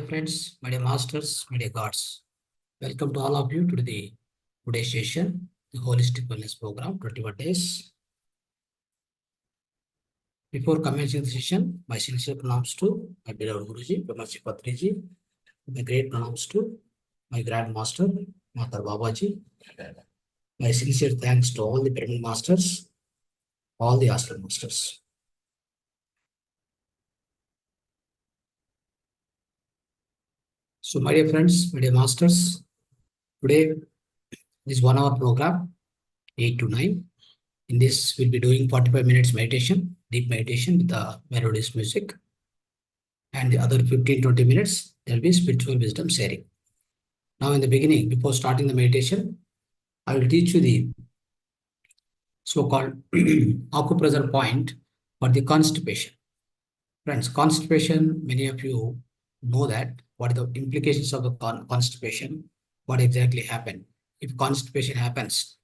dear friends, my dear masters, my dear gods, welcome to all of you to today's session, the Holistic Wellness Program, 21 days. Before commencing the session, my sincere pronouns to my beloved Guruji, Brahmaji Patriji, my great pronouns to my Grand Master, Matar Babaji. My sincere thanks to all the Pyramid Masters, all the Ashram Masters. So, my dear friends, my dear masters, today this 1 hour program, 8 to 9. In this, we'll be doing 45 minutes meditation, deep meditation with the melodious music. And the other 15-20 minutes, there'll be spiritual wisdom sharing. Now, in the beginning, before starting the meditation, I will teach you the so-called acupressure point for the constipation. Friends, constipation, many of you know that. What are the implications of the constipation? What exactly happened? If constipation happens,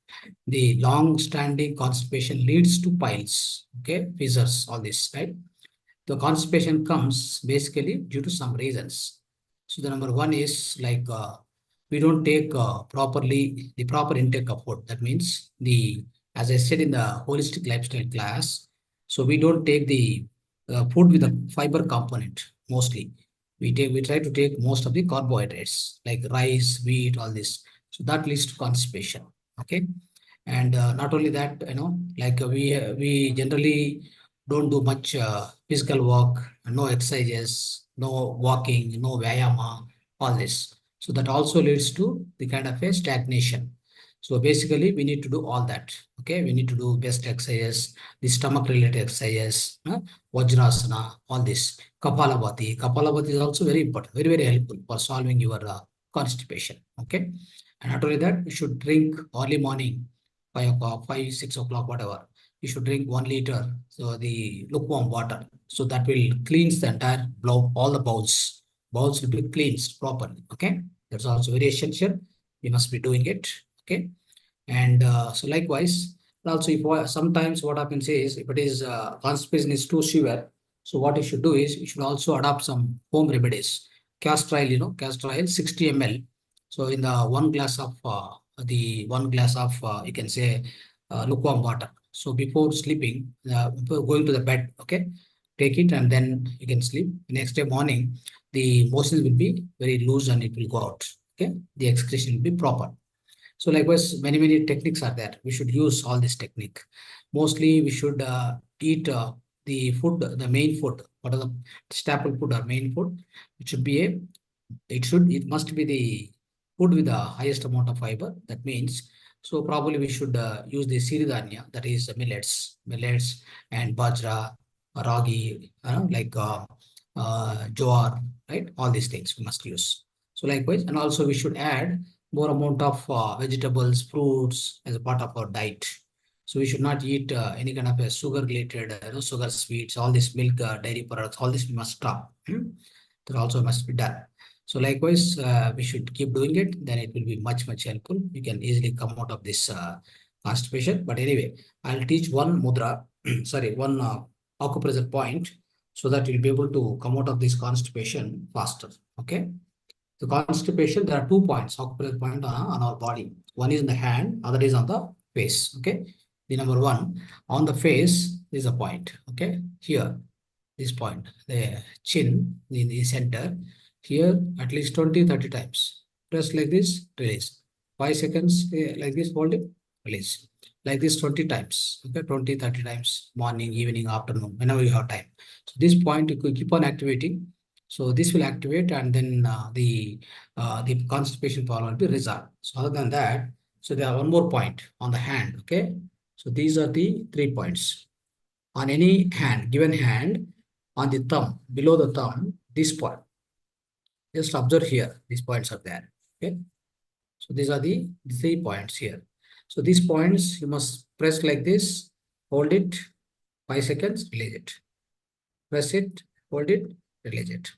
the long-standing constipation leads to piles, okay, fissures, all this, right? The constipation comes basically due to some reasons. So the number one is like we don't take properly the proper intake of food. That means as I said in the holistic lifestyle class, so we don't take the food with a fiber component mostly. We try to take most of the carbohydrates like rice, wheat, all this. So that leads to constipation. Okay, and not only that, like we generally don't do much physical work, no exercises, no walking, no vyayama, all this. So that also leads to the kind of a stagnation. So basically, we need to do all that. Okay, we need to do best exercises, the stomach-related exercises, Vajrasana, all this. Kapalabhati. Kapalabhati is also very important, very, very helpful for solving your constipation. Okay, and not only that, you should drink early morning, 5 o'clock, 5, 6 o'clock, whatever. You should drink 1 liter, so the lukewarm water. So that will cleanse the entire blow, all the bowels. Bowels will be cleansed properly. Okay, that's also very essential. You must be doing it. Okay, and so likewise, also if sometimes what happens is if it is constipation is too severe, so what you should do is you should also adopt some home remedies. Castor oil, castor oil 60 ml. So in the 1 glass of you can say lukewarm water. So before sleeping, before going to the bed, okay, take it and then you can sleep. Next day morning, the motions will be very loose and it will go out. Okay, the excretion will be proper. So likewise, many techniques are there. We should use all this technique. Mostly, we should eat the food, the main food. What are the staple food or main food? It must be the food with the highest amount of fiber. That means, so probably we should use the siridhanya, that is millets and bajra, ragi, like jowar, right? All these things we must use. So likewise, and also we should add more amount of vegetables, fruits as a part of our diet. So we should not eat any kind of a sugar-related, sugar sweets, all this milk, dairy products, all this we must stop. That also must be done. So likewise, we should keep doing it. Then it will be much helpful. You can easily come out of this constipation. But anyway, I'll teach one mudra, sorry, one acupressure point, so that you'll be able to come out of this constipation faster. Okay. The constipation, there are 2 points, acupressure point on our body. One is in the hand, other is on the face. Okay. The number one, on the face is a point. Okay. Here, this point, the chin in the center. Here, at least 20-30 times. Press like this, release. 5 seconds, like this, hold it, release. Like this 20 times. Okay, 20-30 times, morning, evening, afternoon, whenever you have time. So this point, you could keep on activating. So this will activate and then the constipation problem will be resolved. So other than that, so there are one more point on the hand. Okay. So these are the 3 points. On any hand, given hand, on the thumb, below the thumb, this point. Just observe here, these points are there. Okay. So these are the 3 points here. So these points, you must press like this, hold it, 5 seconds, release it. Press it, hold it, release it.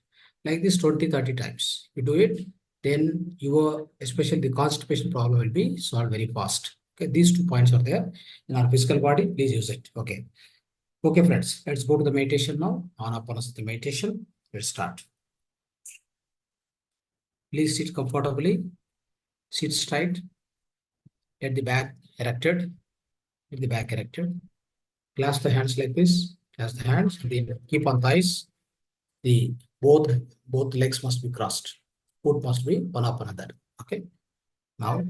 Like this 20-30 times. You do it, then especially the constipation problem will be solved very fast. Okay, these 2 points are there in our physical body. Please use it. Okay. Okay, friends, let's go to the meditation now. Anapanasati meditation. Let's start. Please sit comfortably. Sit straight. Get the back erected. Get the back erected. Clasp the hands like this. Clasp the hands. Keep on thighs. The both legs must be crossed. Foot must be one up another. Okay. Now,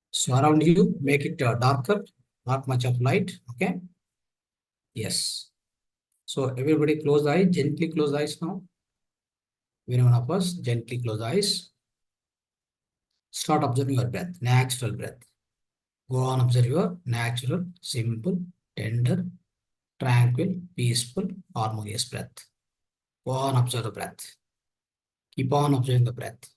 so around you, make it darker. Not much of light. Okay. Yes. So everybody close the eyes. Gently close the eyes now. Every one of us, gently close the eyes. Start observing your breath. Natural breath. Go on, observe your natural, simple, tender, tranquil, peaceful, harmonious breath. Go on, observe the breath. Keep on observing the breath.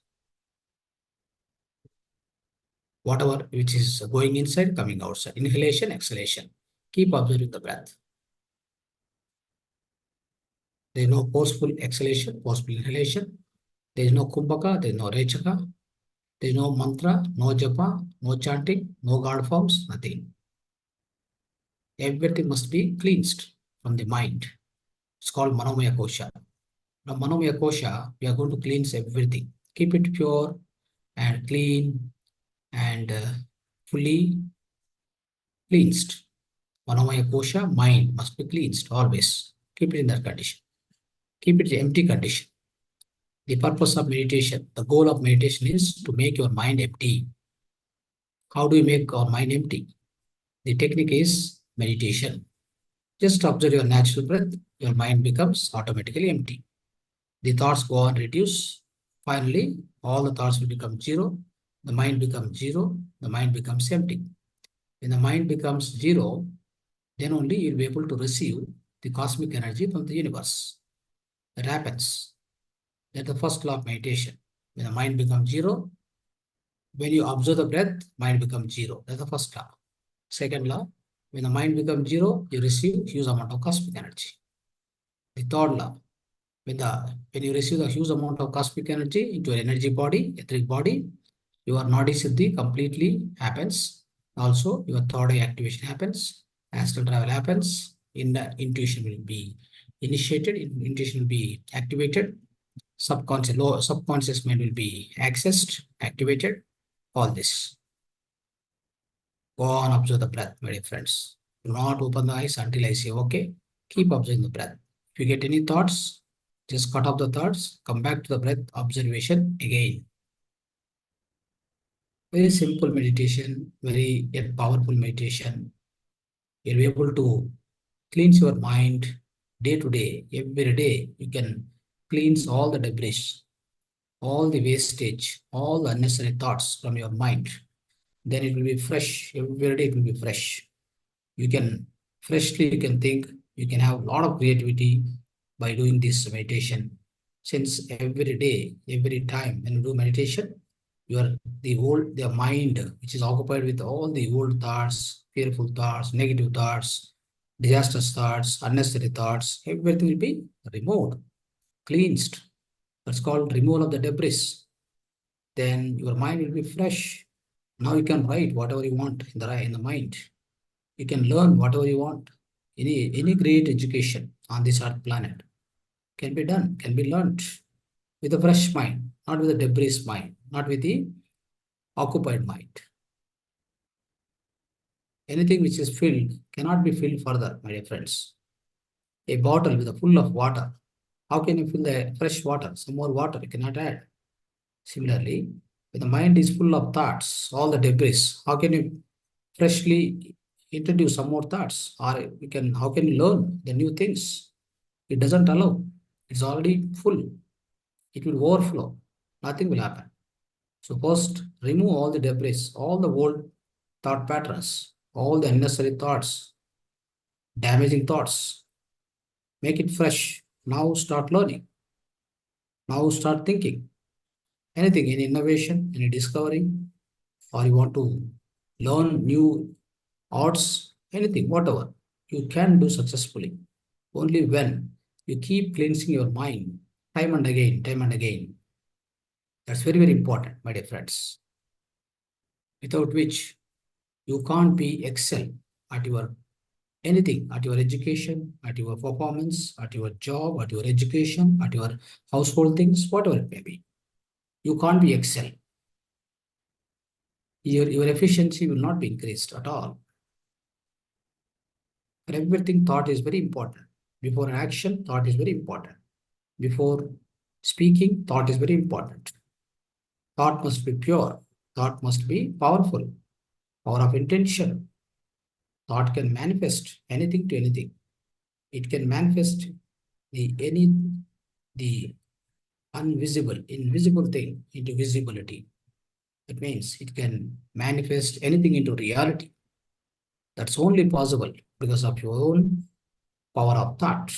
Whatever which is going inside, coming outside. Inhalation, exhalation. Keep observing the breath. There is no forceful exhalation, forceful inhalation. There is no kumbhaka, there is no rechaka. There is no mantra, no japa, no chanting, no God forms, nothing. Everything must be cleansed from the mind. It's called Manomaya Kosha. Now, Manomaya Kosha, we are going to cleanse everything. Keep it pure and clean and fully cleansed. Manomaya Kosha, mind must be cleansed always. Keep it in that condition. Keep it in empty condition. The purpose of meditation, the goal of meditation is to make your mind empty. How do you make our mind empty? The technique is meditation. Just observe your natural breath, your mind becomes automatically empty. The thoughts go on reduce. Finally, all the thoughts will become zero. The mind becomes zero. The mind becomes empty. When the mind becomes zero, then only you'll be able to receive the cosmic energy from the universe. That happens. That's the first law of meditation. When the mind becomes zero, when you observe the breath, mind becomes zero. That's the first law. Second law, when the mind becomes zero, you receive huge amount of cosmic energy. The third law, when you receive a huge amount of cosmic energy into your energy body, etheric body, your Nadi Siddhi completely happens. Also, your third eye activation happens. Astral travel happens. Intuition will be initiated. Intuition will be activated. Subconscious mind will be accessed, activated. All this. Go on, observe the breath, my dear friends. Do not open the eyes until I say okay. Keep observing the breath. If you get any thoughts, just cut off the thoughts. Come back to the breath observation again. Very simple meditation, very yet powerful meditation. You'll be able to cleanse your mind day to day. Every day, you can cleanse all the debris, all the wastage, all the unnecessary thoughts from your mind. Then it will be fresh. Every day it will be fresh. You can you can think, you can have a lot of creativity by doing this meditation. Since every day, every time when you do meditation, the mind which is occupied with all the old thoughts, fearful thoughts, negative thoughts, disastrous thoughts, unnecessary thoughts, everything will be removed, cleansed. That's called removal of the debris. Then your mind will be fresh. Now you can write whatever you want in the mind. You can learn whatever you want. Any great education on this earth planet can be done, can be learned with a fresh mind, not with a debris mind, not with the occupied mind. Anything which is filled cannot be filled further, my dear friends. A bottle with a full of water, how can you fill the fresh water? Some more water you cannot add. Similarly, when the mind is full of thoughts, all the debris, how can you freshly introduce some more thoughts? Or how can you learn the new things? It doesn't allow. It's already full. It will overflow. Nothing will happen. So first, remove all the debris, all the old thought patterns, all the unnecessary thoughts, damaging thoughts. Make it fresh. Now start learning. Now start thinking. Anything, any innovation, any discovery, or you want to learn new arts, anything, whatever, you can do successfully. Only when you keep cleansing your mind time and again, time and again. That's very, very important, my dear friends. Without which you can't be excel at your anything, at your education, at your performance, at your job, at your education, at your household things, whatever it may be. you can't be excel. Your efficiency will not be increased at all. For everything, thought is very important. Before an action, thought is very important. Before speaking, thought is very important. Thought must be pure. Thought must be powerful. Power of intention. Thought can manifest anything to anything. It can manifest the invisible thing into visibility. It means it can manifest anything into reality. That's only possible because of your own power of thought,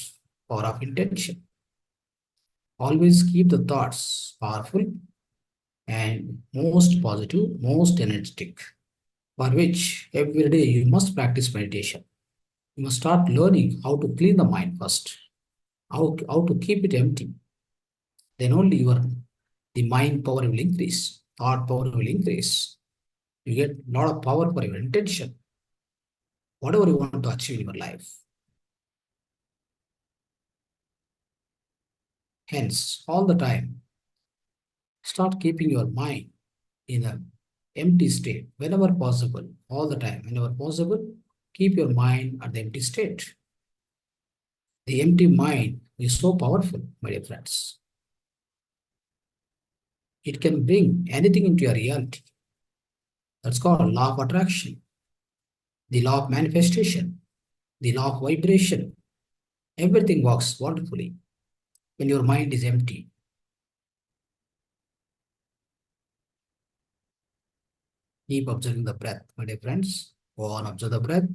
power of intention. Always keep the thoughts powerful and most positive, most energetic, for which every day you must practice meditation. You must start learning how to clean the mind first, how to keep it empty. Then only the mind power will increase, thought power will increase. You get a lot of power for your intention, whatever you want to achieve in your life. Hence, all the time, start keeping your mind in an empty state whenever possible, all the time, whenever possible, keep your mind at the empty state. The empty mind is so powerful, my dear friends. It can bring anything into your reality. That's called law of attraction, the law of manifestation, the law of vibration. Everything works wonderfully when your mind is empty. Keep observing the breath, my dear friends. Go on, observe the breath.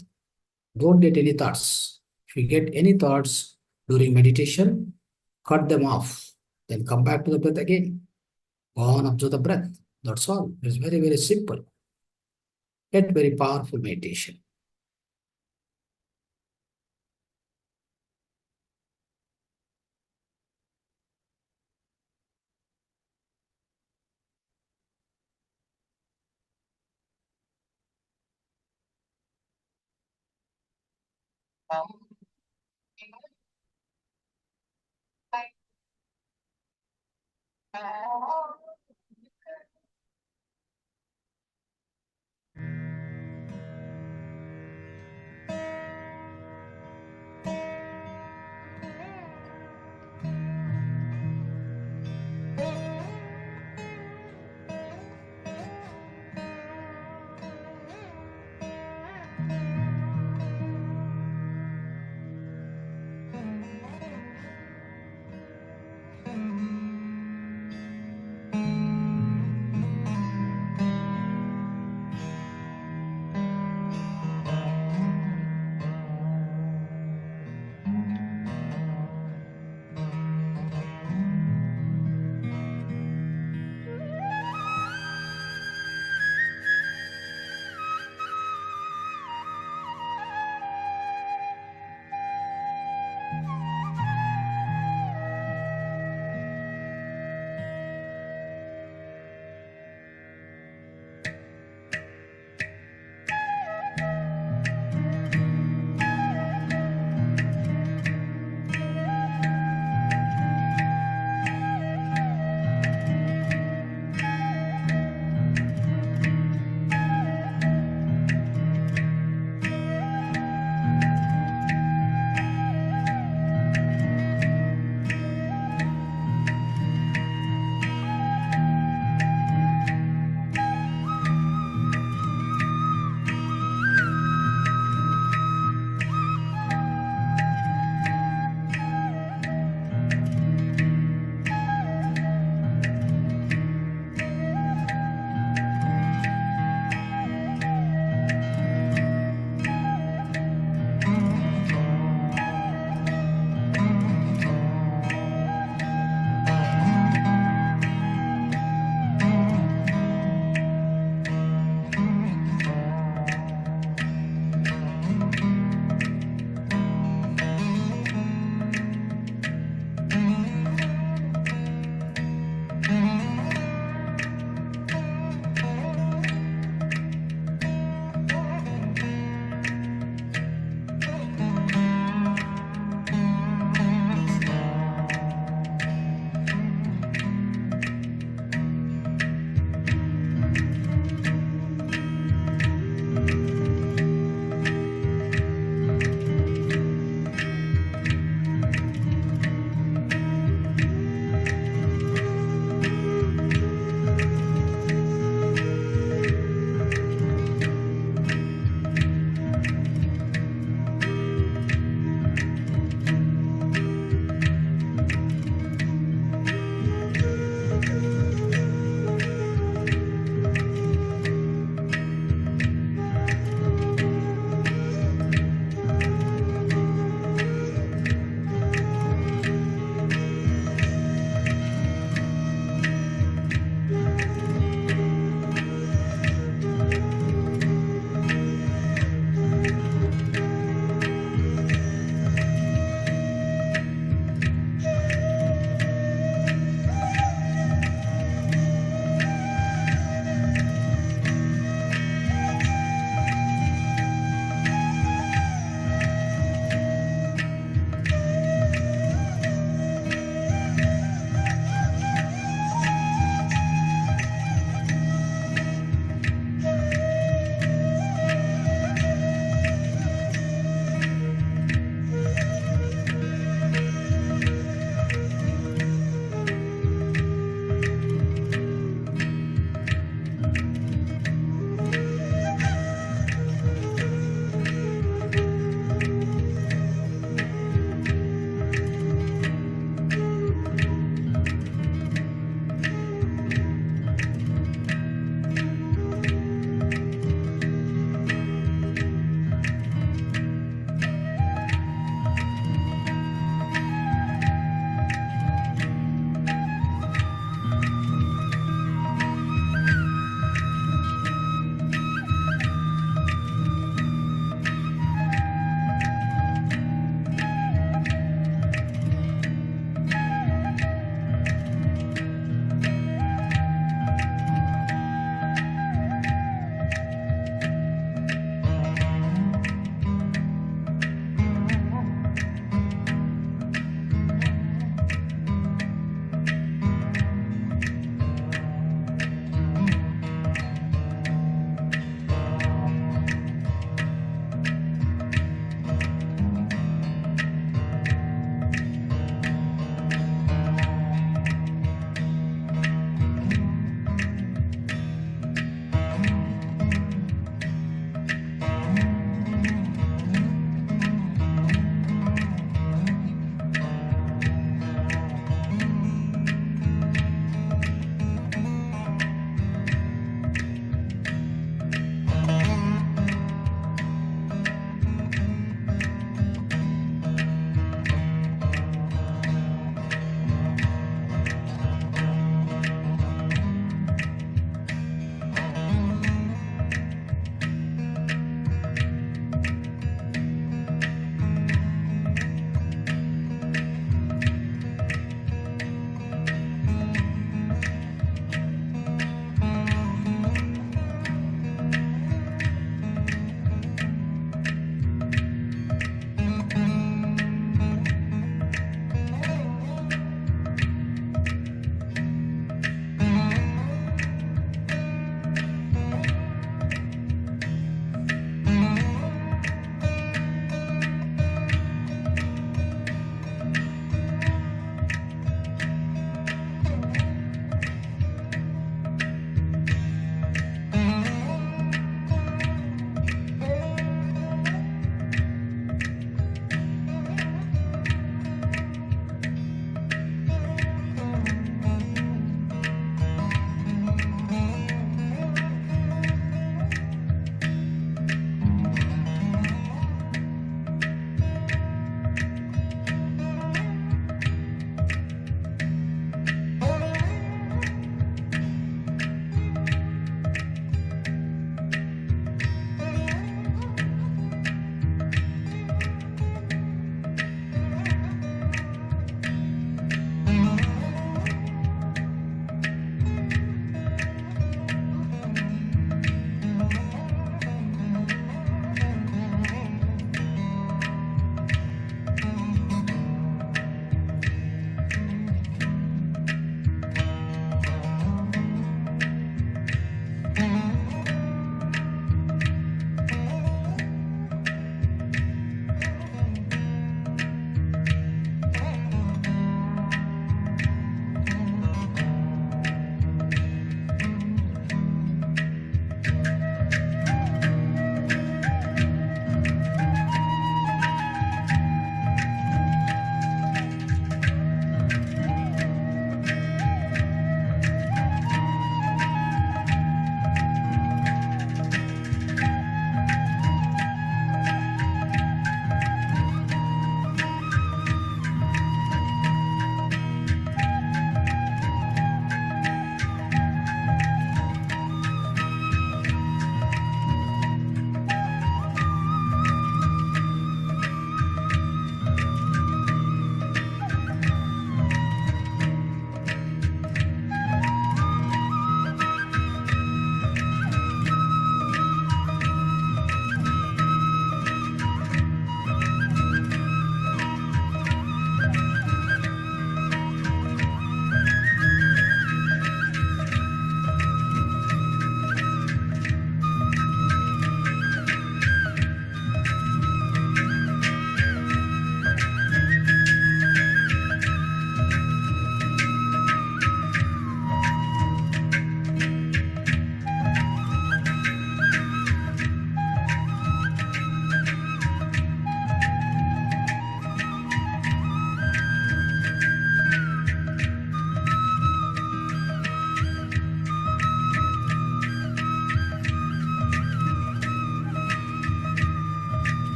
Don't get any thoughts. If you get any thoughts during meditation, cut them off. Then come back to the breath again. Go on, observe the breath. That's all. It's very, very simple, yet very powerful meditation.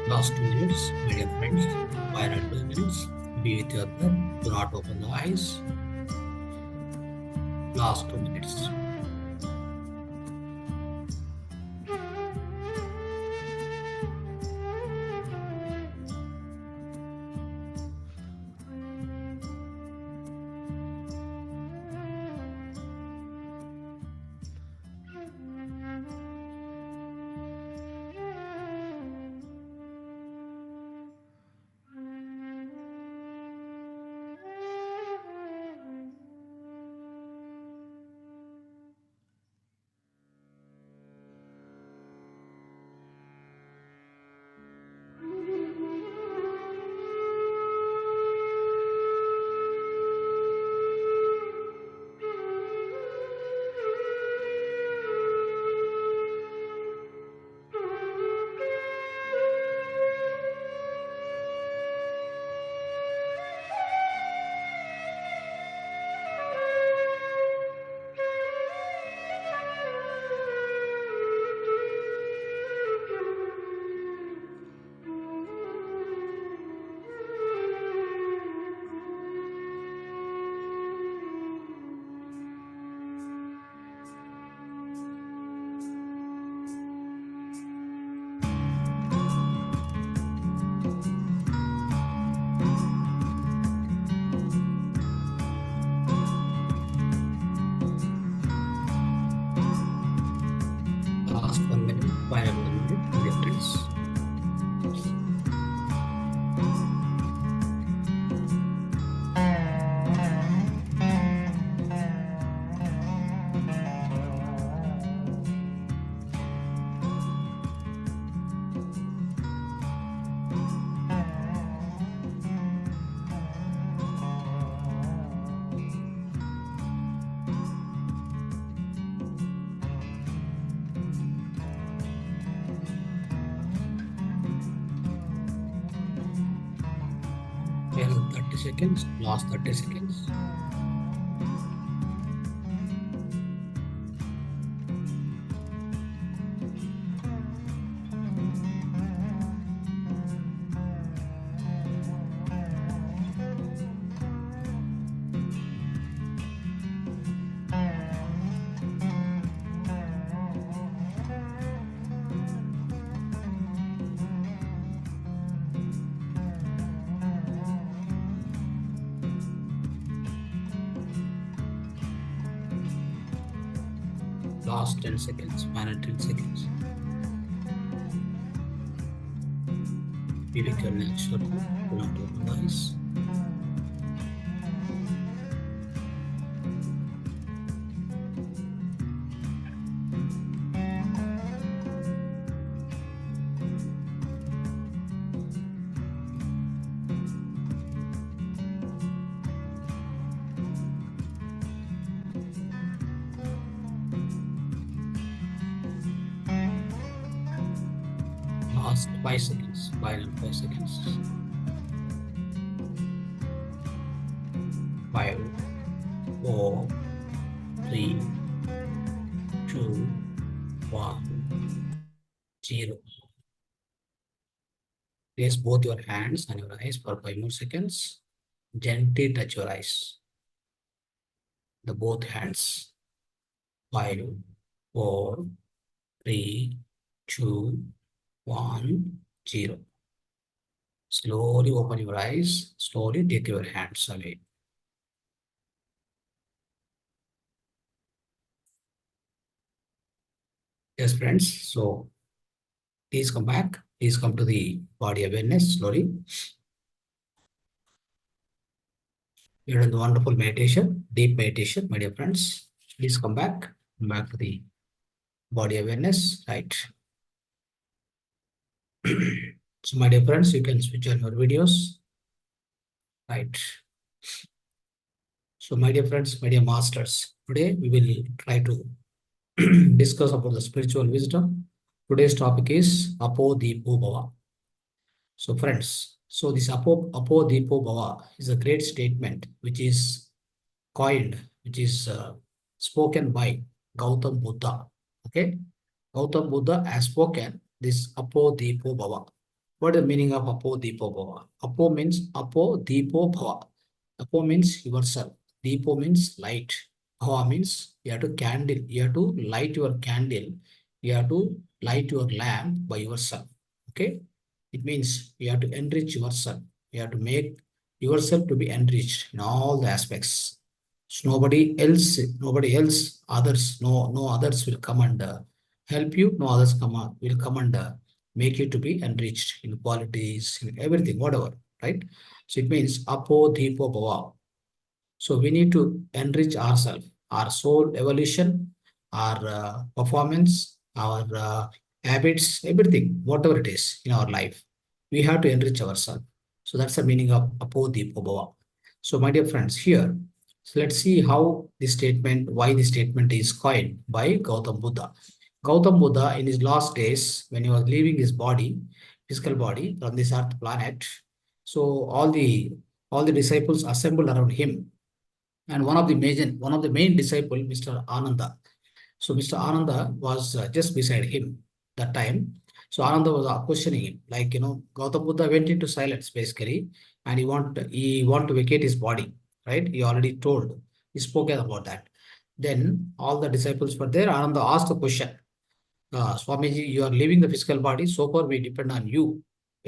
Last 2 minutes, my dear friends. Final 2 minutes. Be with your breath. Do not open the eyes. Last 2 minutes. Last 1 minute, final 1 minute, my dear friends. Final 30 seconds, last 30 seconds. Last 10 seconds, final 10 seconds. Be with your natural, do not open the eyes. Last 5 seconds, final 5 seconds. 5, 4, 3, 2, 1, 0. Place both your hands on your eyes for 5 more seconds. Gently touch your eyes. The both hands. 5, 4, 3, 2, 1, 0. Slowly open your eyes. Slowly take your hands away. Yes, friends. So please come back. Please come to the body awareness slowly. You're in the wonderful meditation, deep meditation, my dear friends. Please come back. Come back to the body awareness, right? So, my dear friends, you can switch on your videos, right? So, my dear friends, my dear masters, today we will try to discuss about the spiritual wisdom. Today's topic is Apo Deepo Bhava. So, friends, so this Apo Deepo Bhava is a great statement which is coined, which is spoken by Gautam Buddha. Okay, Gautam Buddha has spoken this Apo Deepo Bhava. What is the meaning of Apo Deepo Bhava? Apo means Apo Deepo Bhava. Apo means yourself. Deepo means light. Bhava means you have to candle. You have to light your candle. You have to light your lamp by yourself. Okay? It means you have to enrich yourself. You have to make yourself to be enriched in all the aspects. So nobody else, others, no others will come and help you. No others will come and make you to be enriched in qualities, in everything, whatever, right? So it means Apo Deepo Bhava. So we need to enrich ourselves, our soul evolution, our performance, our habits, everything, whatever it is in our life. We have to enrich ourselves. So that's the meaning of Apo Deepo Bhava. So my dear friends, here, so let's see how this statement, why this statement is coined by Gautam Buddha. Gautam Buddha, in his last days, when he was leaving his body, physical body from this earth planet, so all the disciples assembled around him, and one of the main disciple, Mr. Ananda. So Mr. Ananda was just beside him that time. So Ananda was questioning him, like, Gautam Buddha went into silence basically, and he want to vacate his body, right? He already told, he spoke about that. Then all the disciples were there. Ananda asked the question, Swamiji, you are leaving the physical body, so far we depend on you.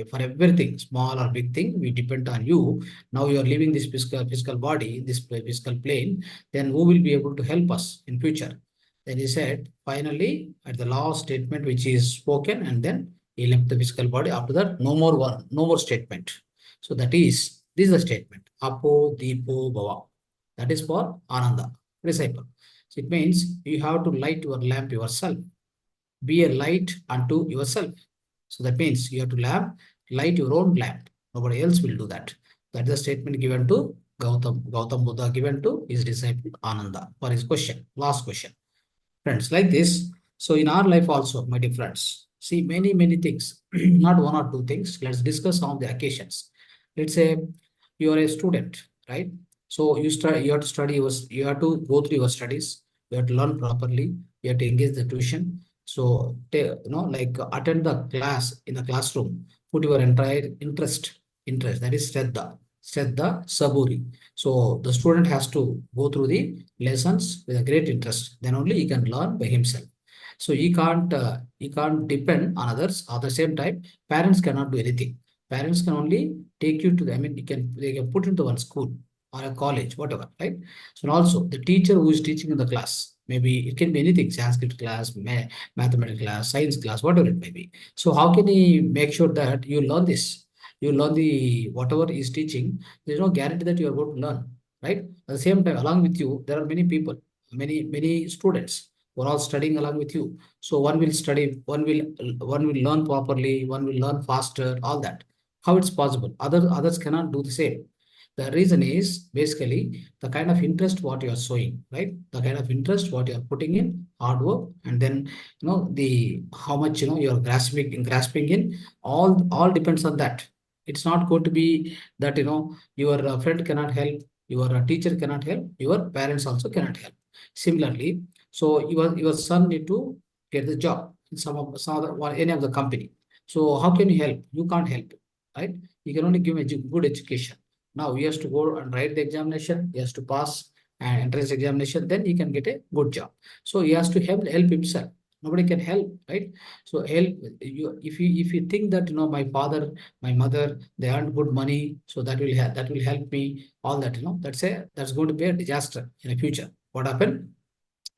For everything, small or big thing, we depend on you. Now you are leaving this physical body, this physical plane, then who will be able to help us in future? Then he said, finally, at the last statement which is spoken, and then he left the physical body. After that, no more statement. So this is the statement, Apo Deepo Bhava. That is for Ananda, disciple. So it means you have to light your lamp yourself. Be a light unto yourself. So that means you have to light your own lamp. Nobody else will do that. That is the statement given to Gautam Buddha, given to his disciple Ananda for his question, last question. Friends, like this. So in our life also, my dear friends, see many things, not one or two things. Let's discuss some of the occasions. Let's say you are a student, right? So you have to study you have to go through your studies. You have to learn properly. You have to engage the tuition. So like attend the class in the classroom. Put your entire interest. That is Shraddha Saburi. So the student has to go through the lessons with a great interest. Then only he can learn by himself. So he can't depend on others. At the same time, parents cannot do anything. Parents can only take you to the, I mean, they can put into one school or a college, whatever, right? So also the teacher who is teaching in the class, maybe it can be anything, Sanskrit class, mathematics class, science class, whatever it may be. So how can he make sure that you learn this? You learn the whatever is teaching. There's no guarantee that you are going to learn, right? At the same time, along with you, there are many people, many students who are all studying along with you. So one will study, one will learn properly, one will learn faster, all that. How it's possible? Others cannot do the same. The reason is basically the kind of interest what you are showing, right? The kind of interest what you are putting in hard work, and then the how much you are grasping in, all depends on that. It's not going to be that your friend cannot help, your teacher cannot help, your parents also cannot help. Similarly, so your son need to get the job in some other or any of the company. So how can you help? You can't help, right? You can only give a good education. Now he has to go and write the examination. He has to pass and entrance examination. Then he can get a good job. So he has to help himself. Nobody can help, right? So help you if you think that my father, my mother, they earn good money, so that will help me. All that that's going to be a disaster in the future. What happened?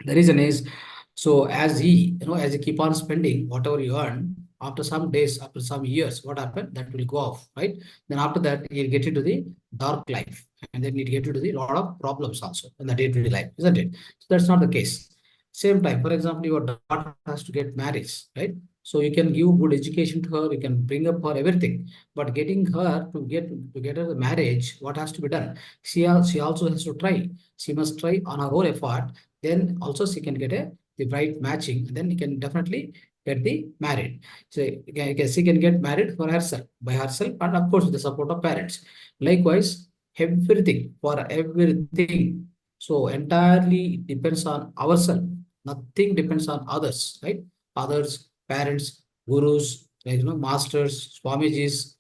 The reason is, so as he keep on spending whatever you earn, after some days, after some years, what happened? That will go off, right? Then after that, he'll get into the dark life, and then he'll get into the lot of problems also in the day-to-day life, isn't it? So that's not the case. Same time, for example, your daughter has to get married, right? So you can give good education to her, you can bring up her everything, but getting her to get her the marriage, what has to be done? She also has to try. She must try on her own effort, then also she can get the right matching, and then he can definitely get the married. So she can get married for herself, by herself, and of course with the support of parents. Likewise, everything, for everything, so entirely depends on ourselves. Nothing depends on others, right? Others, parents, gurus, like masters, Swamijis,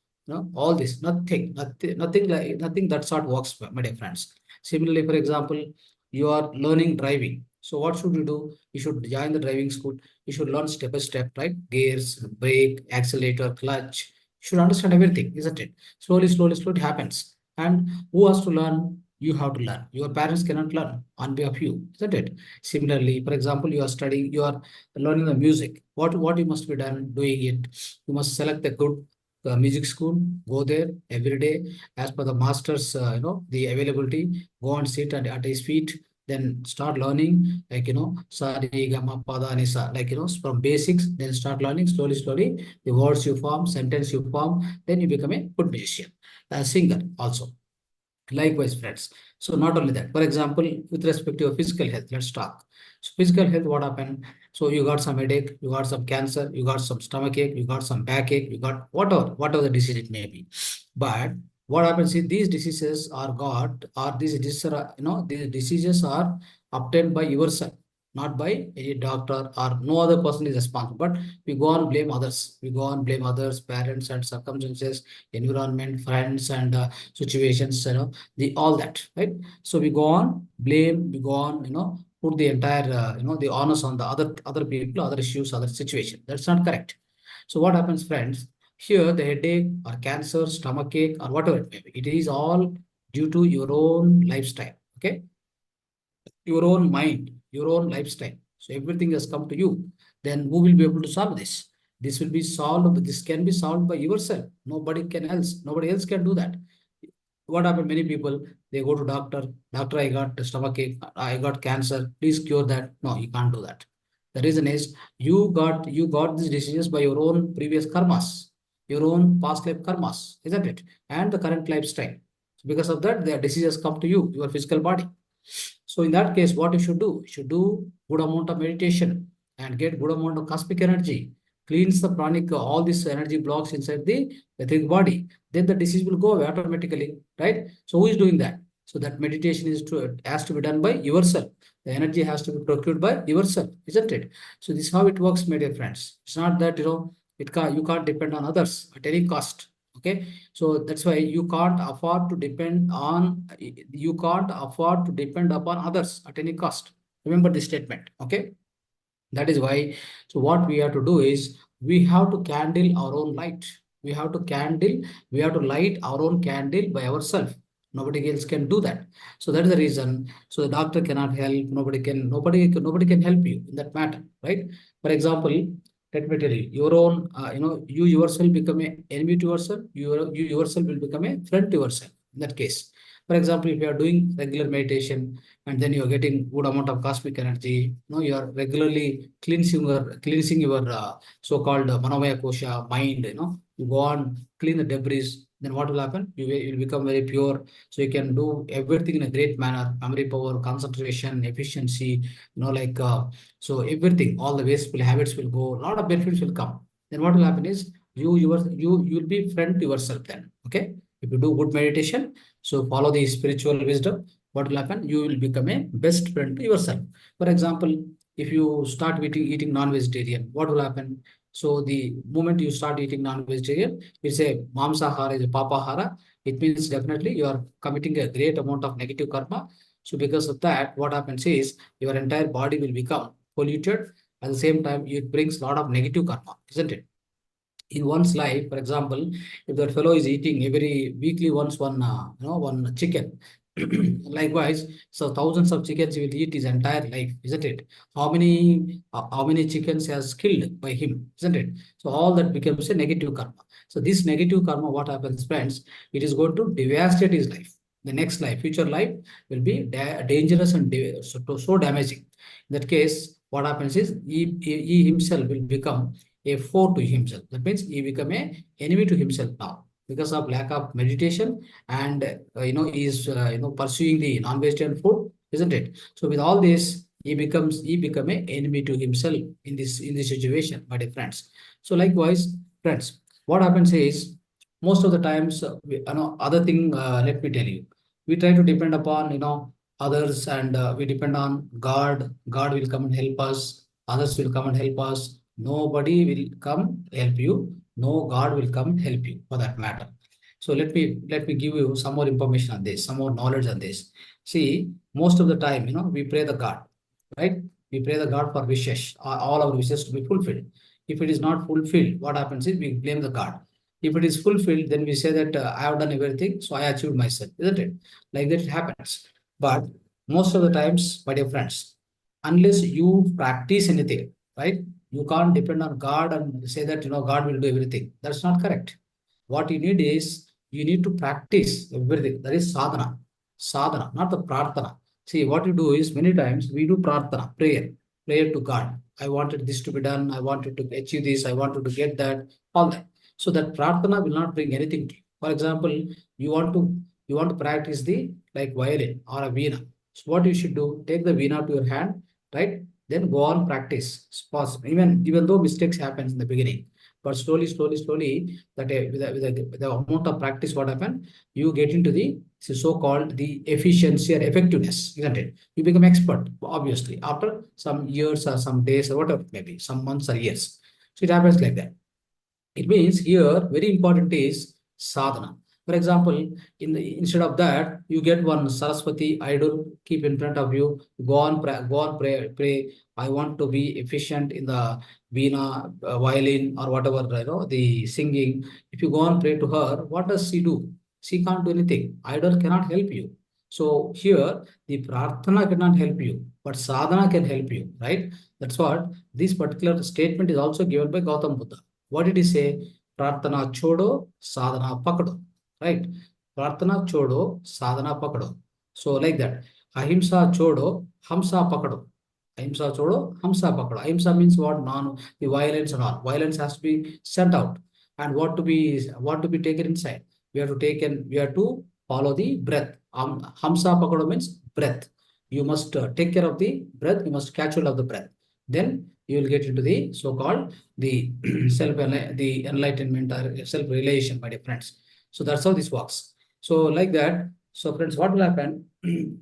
all this, nothing that sort works, my dear friends. Similarly, for example, you are learning driving. So what should you do? You should join the driving school. You should learn step by step, right? Gears, brake, accelerator, clutch. You should understand everything, isn't it? Slowly, slowly, slowly it happens. And who has to learn? You have to learn. Your parents cannot learn on behalf of you, isn't it? Similarly, for example, you are studying, you are learning the music. What you must be done doing it? You must select a good music school, go there every day as per the master's, the availability, go and sit at his feet, then start learning, like, sa, re, ga, ma, pa, da, ni, sa, like, from basics, then start learning slowly, slowly, the words you form, sentence you form, then you become a good musician, a singer also. Likewise, friends. So not only that, for example, with respect to your physical health, let's talk. So physical health, what happened? So you got some headache, you got some cancer, you got some stomach ache, you got some backache, you got whatever the disease it may be. But what happens is these diseases are got, or these diseases are, these diseases are obtained by yourself, not by any doctor, or no other person is responsible. But we go on blame others. We go on blame others, parents and circumstances, environment, friends, and situations, the all that, right? So we go on blame, we go on, put the entire, the onus on the other people, other issues, other situation. That's not correct. So what happens, friends? Here, the headache or cancer, stomach ache, or whatever it may be, it is all due to your own lifestyle. Okay, your own mind, your own lifestyle. So everything has come to you. Then who will be able to solve this? This will be solved. This can be solved by yourself. Nobody can else. Nobody else can do that. What happened? Many people, they go to doctor. Doctor, I got stomach ache. I got cancer. Please cure that. No, you can't do that. The reason is you got these diseases by your own previous karmas, your own past life karmas, isn't it? And the current lifestyle. So because of that, the diseases come to you, your physical body. So in that case, what you should do? You should do good amount of meditation and get good amount of cosmic energy. Cleans the pranic, all these energy blocks inside the etheric body. Then the disease will go away automatically, right? So who is doing that? So that meditation has to be done by yourself. The energy has to be procured by yourself, isn't it? So this is how it works, my dear friends. It's not that you can't depend on others at any cost. Okay, so that's why you can't afford to depend upon others at any cost. Remember this statement. Okay, that is why. So what we have to do is we have to candle our own light. We have to candle. We have to light our own candle by ourselves. Nobody else can do that. So that is the reason. So the doctor cannot help. Nobody can help you in that matter, right? For example, let me tell you, your own, you yourself become an enemy to yourself. You yourself will become a friend to yourself. In that case, for example, if you are doing regular meditation, and then you're getting good amount of cosmic energy, you are regularly cleansing your so-called manomaya kosha mind, you go on clean the debris, then what will happen? You will become very pure, so you can do everything in a great manner, memory power, concentration, efficiency, like so everything, all the wasteful habits will go, a lot of benefits will come. Then what will happen is you'll be friend to yourself then. Okay, if you do good meditation, so follow the spiritual wisdom, what will happen? You will become a best friend to yourself. For example, if you start eating non-vegetarian, what will happen? So the moment you start eating non-vegetarian, it's a mamsahara, is a papahara. It means definitely you are committing a great amount of negative karma. So because of that, what happens is your entire body will become polluted. At the same time, it brings a lot of negative karma, isn't it? In one's life, for example, if that fellow is eating every weekly once one chicken, likewise, so thousands of chickens he will eat his entire life, isn't it? How many chickens he has killed by him, isn't it? So all that becomes a negative karma. So this negative karma, what happens, friends? It is going to devastate his life. The next life, future life, will be dangerous and so damaging. In that case, what happens is he himself will become a foe to himself. That means he become a enemy to himself now because of lack of meditation, and he is pursuing the non-vegetarian food, isn't it? So with all this, he become a enemy to himself in this situation, my dear friends. So likewise, friends, what happens is most of the times, other thing. Let me tell you, we try to depend upon others, and we depend on God. God will come and help us. Others will come and help us. Nobody will come help you. No God will come help you for that matter. So let me give you some more information on this, some more knowledge on this. See, most of the time, we pray the God, right? We pray the God for wishes, all our wishes to be fulfilled. If it is not fulfilled, what happens is we blame the God. If it is fulfilled, then we say that I have done everything, so I achieved myself, isn't it? Like that it happens. But most of the times, my dear friends, unless you practice anything, right? You can't depend on God and say that God will do everything. That's not correct. What you need is you need to practice everything. That is sadhana. Sadhana, not the prarthana. See, what you do is many times we do prarthana, prayer to God. I wanted this to be done. I wanted to achieve this. I wanted to get that. All that. So that prarthana will not bring anything to you. For example, you want to you want to practice the like violin or a veena. So what you should do? Take the veena to your hand, right? Then go on practice. Even though mistakes happens in the beginning, but slowly, that with the amount of practice, what happen? You get into the so-called the efficiency or effectiveness, isn't it? You become expert, obviously, after some years or some days or whatever, maybe some months or years. So it happens like that. It means here very important is sadhana. For example, instead of that, you get one Saraswati idol, keep in front of you, go on, pray. I want to be efficient in the veena, violin, or whatever, the singing. If you go and pray to her, what does she do? She can't do anything. Idol cannot help you. So here, the prarthana cannot help you, but sadhana can help you, right? That's what this particular statement is also given by Gautam Buddha. What did he say? Prarthana chodo, sadhana pakado. Right? Prarthana chodo, sadhana pakado. So like that. Ahimsa chodo, hamsa pakado. Ahimsa chodo, hamsa pakado. Ahimsa means what? The violence and all. Violence has to be sent out. And what to be taken inside. We have to follow the breath. Hamsa pakado means breath. You must take care of the breath. You must catch hold of the breath. Then you will get into the so-called the the enlightenment or self-realization, my dear friends. So that's how this works. So like that. So friends, what will happen?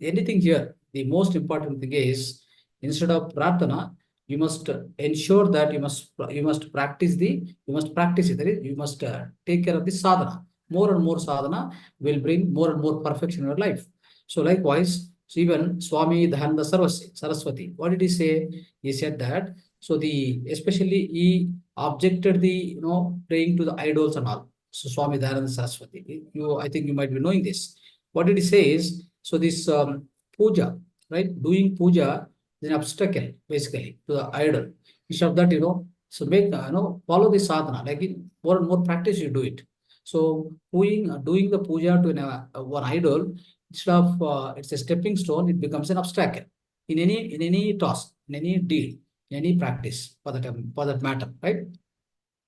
Anything here, the most important thing is instead of prarthana, you must ensure that you must practice it. That is, you must take care of the sadhana. More and more sadhana will bring more and more perfection in your life. So likewise, so even Swami Dhyana Saraswati, what did he say? He said that so especially he objected the praying to the idols and all. So Swami Dhyana Saraswati, I think you might be knowing this. What did he say is so this puja, right? Doing puja is an obstacle basically to the idol. Instead of that, so make follow the sadhana. Like in more and more practice, you do it. So doing the puja to one idol, instead of it's a stepping stone, it becomes an obstacle in any task, in any deed, in any practice for that matter, right?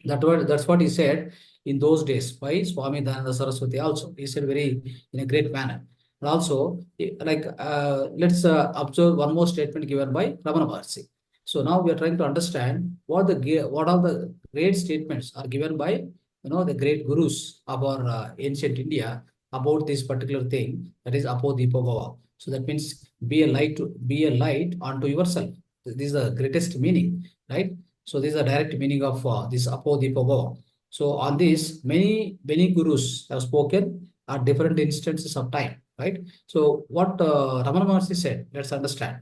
That's what he said in those days by Swami Dhyana Saraswati also. He said very in a great manner. And also, let's observe one more statement given by Ramana Maharshi. So now we are trying to understand what all the great statements are given by the great gurus of our ancient India about this particular thing, that is Apodipa Bhava. So that means be a light unto yourself. This is the greatest meaning, right? So this is the direct meaning of this Apodipa Bhava. So on this, many gurus have spoken at different instances of time, right? So what Ramana Maharshi said, let's understand.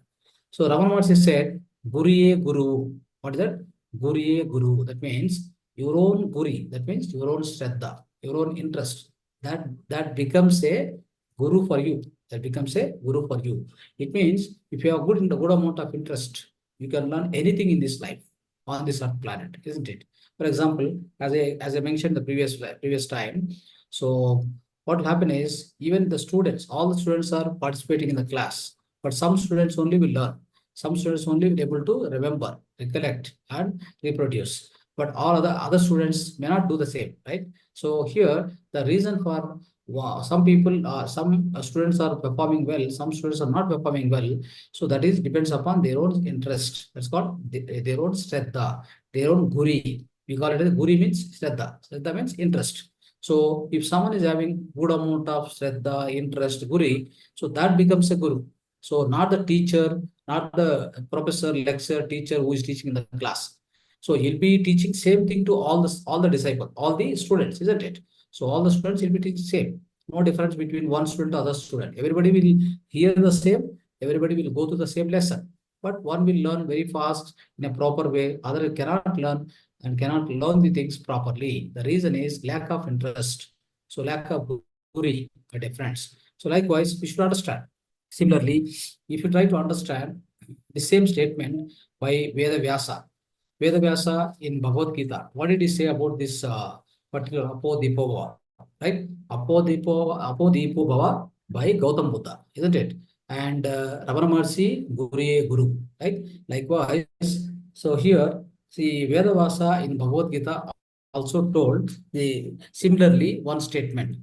So Ramana Maharshi said, Guriye Guru. What is that? Guriye Guru. That means your own guri. That means your own shraddha, your own interest. That becomes a guru for you. That becomes a guru for you. It means if you have good amount of interest, you can learn anything in this life on this earth planet, isn't it? For example, as I mentioned the previous time, so what will happen is even all the students are participating in the class, but some students only will learn. Some students only will be able to remember, recollect, and reproduce. But all other students may not do the same, right? So here the reason for some students are performing well, some students are not performing well. So that is depends upon their own interest. That's called their own shraddha, their own guri. We call it as guri means shraddha. Shraddha means interest. So if someone is having good amount of shraddha, interest, guri, so that becomes a guru. So not the teacher, not the professor, lecturer, teacher who is teaching in the class. So he'll be teaching same thing to all the disciples, all the students, isn't it? So all the students will be teaching same. No difference between one student to other student. Everybody will hear the same. Everybody will go to the same lesson. But one will learn very fast in a proper way. Other cannot learn and cannot learn the things properly. The reason is lack of interest. So lack of guri, my dear friends. So likewise, we should understand. Similarly, if you try to understand the same statement by Veda Vyasa, in Bhagavad Gita, what did he say about this particular Apodipo Bhava, right? Apodipo Bhava by Gautam Buddha, isn't it? And Ramana Maharshi, Guru, right? Likewise, so here, see, Vedavasa in Bhagavad Gita also told the similarly one statement.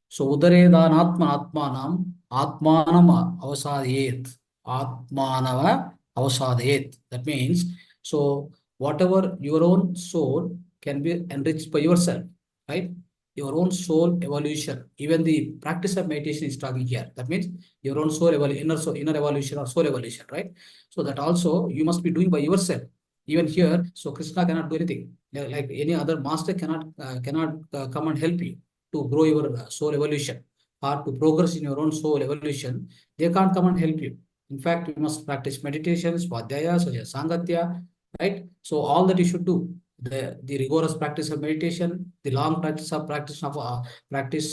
So Udaredanatmanatmanam Atmanam Avasadayet. Atmanava Avasadayet. That means, so whatever your own soul can be enriched by yourself, right? Your own soul evolution. Even the practice of meditation is talking here. That means your own soul evolution, inner evolution or soul evolution, right? So that also you must be doing by yourself. Even here, so Krishna cannot do anything. Like any other master cannot come and help you to grow your soul evolution or to progress in your own soul evolution. They can't come and help you. In fact, you must practice meditations, swadhyaya, such as sangatya, right? So all that you should do, the rigorous practice of meditation, the long practice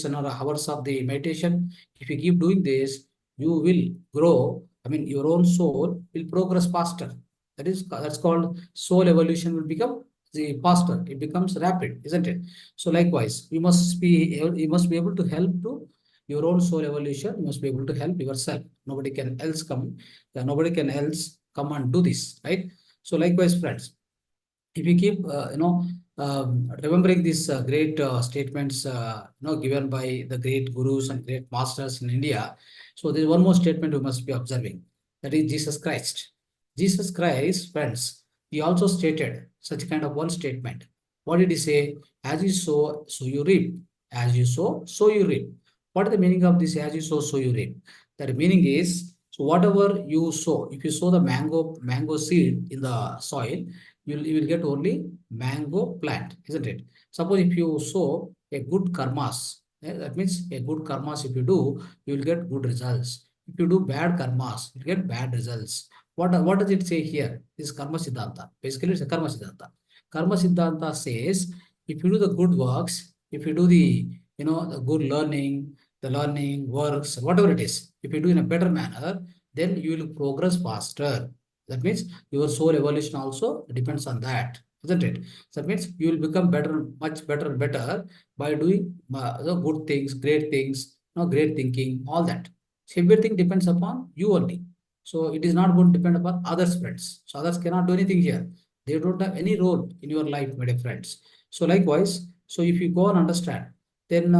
and hours of the meditation. If you keep doing this, you will grow. I mean, your own soul will progress faster. That's called soul evolution will become the faster. It becomes rapid, isn't it? So likewise, you must be able to help to your own soul evolution. You must be able to help yourself. Nobody can else come and do this, right? So likewise, friends, if you keep remembering these great statements given by the great gurus and great masters in India, so there's one more statement we must be observing, that is Jesus Christ, friends, he also stated such kind of one statement. What did he say? As you sow, so you reap. As you sow, so you reap. What is the meaning of this? As you sow, so you reap. The meaning is, so whatever you sow, if you sow the mango seed in the soil, you will get only mango plant, isn't it? Suppose if you sow a good karmas, that means a good karmas, if you do, you will get good results. If you do bad karmas, you get bad results. What does it say here? This is karma siddhanta. Basically, it's a karma siddhanta. Karma siddhanta says, if you do the good works, if you do the good learning, the learning works, whatever it is, if you do in a better manner, then you will progress faster. That means your soul evolution also depends on that, isn't it? So that means you will become better, much better and better by doing the good things, great things, great thinking, all that. So everything depends upon you only. So it is not going to depend upon others, friends. So others cannot do anything here. They don't have any role in your life, my dear friends. So likewise, so if you go and understand, then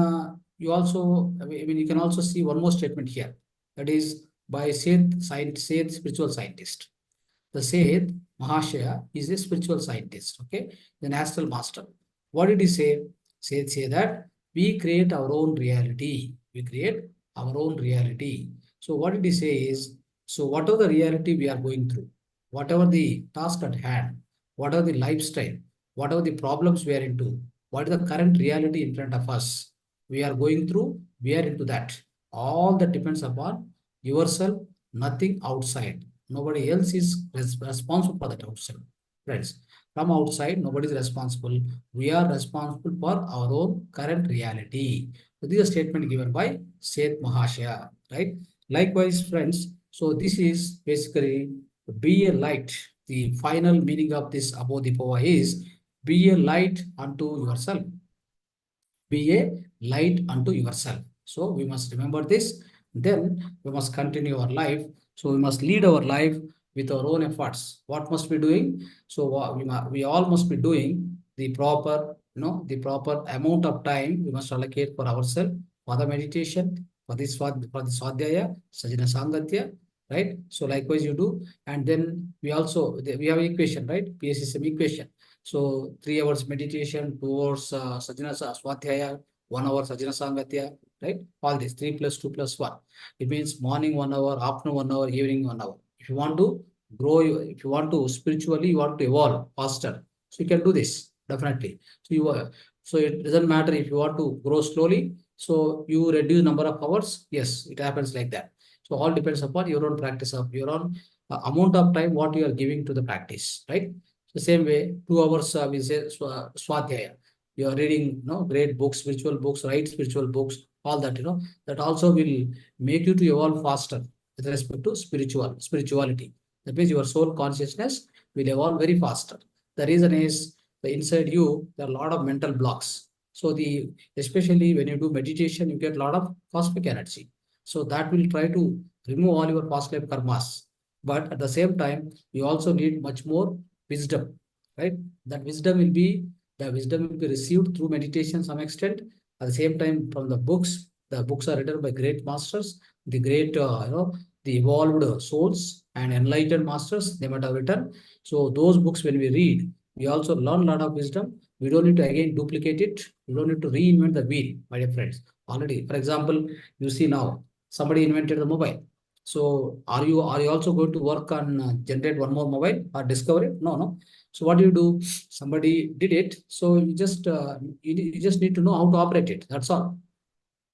you also, I mean, you can also see one more statement here. That is by Seth, spiritual scientist. The Seth Mahashaya is a spiritual scientist, okay, the astral master. What did he say? Seth say that we create our own reality. We create our own reality. So what did he say is, so whatever the reality we are going through, whatever the task at hand, whatever the lifestyle, whatever the problems we are into, what is the current reality in front of us, we are going through, we are into that. All that depends upon yourself, nothing outside. Nobody else is responsible for that outside. Friends, from outside, nobody is responsible. We are responsible for our own current reality. So this is a statement given by Seth Mahashaya, right? Likewise, friends, so this is basically be a light. The final meaning of this Abodhipava is be a light unto yourself. Be a light unto yourself. So we must remember this. Then we must continue our life. So we must lead our life with our own efforts. What must be doing? So we all must be doing the proper, the proper amount of time we must allocate for ourselves, for the meditation, for the swadhyaya, sajna sangatya, right? So likewise you do. And then we also, we have equation, right? PS system equation. So 3 hours meditation, 2 hours sajna swadhyaya, 1 hour sajna sangatya, right? All this 3 plus 2 plus 1. It means morning 1 hour, afternoon 1 hour, evening 1 hour. If you want to grow, if you want to spiritually, you want to evolve faster. So you can do this definitely. So it doesn't matter if you want to grow slowly. So you reduce number of hours. Yes, it happens like that. So all depends upon your own practice of your own amount of time what you are giving to the practice, right? The same way, 2 hours we say swadhyaya. You are reading, great books, spiritual books, write spiritual books, all that, that also will make you to evolve faster with respect to spirituality. That means your soul consciousness will evolve very faster. The reason is the inside you, there are a lot of mental blocks. So especially when you do meditation, you get a lot of cosmic energy. So that will try to remove all your past life karmas. But at the same time, you also need much more wisdom, right? That wisdom will be the wisdom will be received through meditation some extent. At the same time, from the books are written by great masters, the great the evolved souls and enlightened masters, they might have written. So those books, when we read, we also learn a lot of wisdom. We don't need to again duplicate it. We don't need to reinvent the wheel, my dear friends. Already, for example, you see now somebody invented the mobile. So are you also going to work on generate one more mobile or discover it? No, no. So what do you do? Somebody did it. So you just need to know how to operate it. That's all.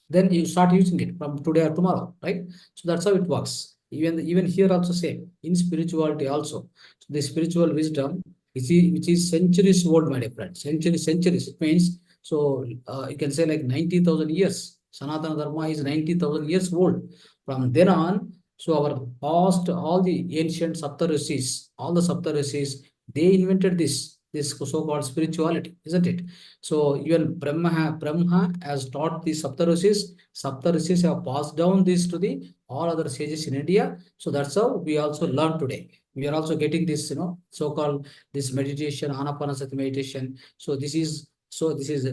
Then you start using it from today or tomorrow, right? So that's how it works. Even here also same in spirituality also. So the spiritual wisdom which is centuries old, my dear friend. Centuries. It means so you can say like 90,000 years. Sanatana Dharma is 90,000 years old. From then on, so our past, all the ancient Saptarishis, all the Saptarishis, they invented this so-called spirituality, isn't it? So even Brahma has taught the Saptarishis. Saptarishis have passed down this to the all other sages in India. So that's how we also learn today. We are also getting this, so-called this meditation, Anapanasati meditation. So this is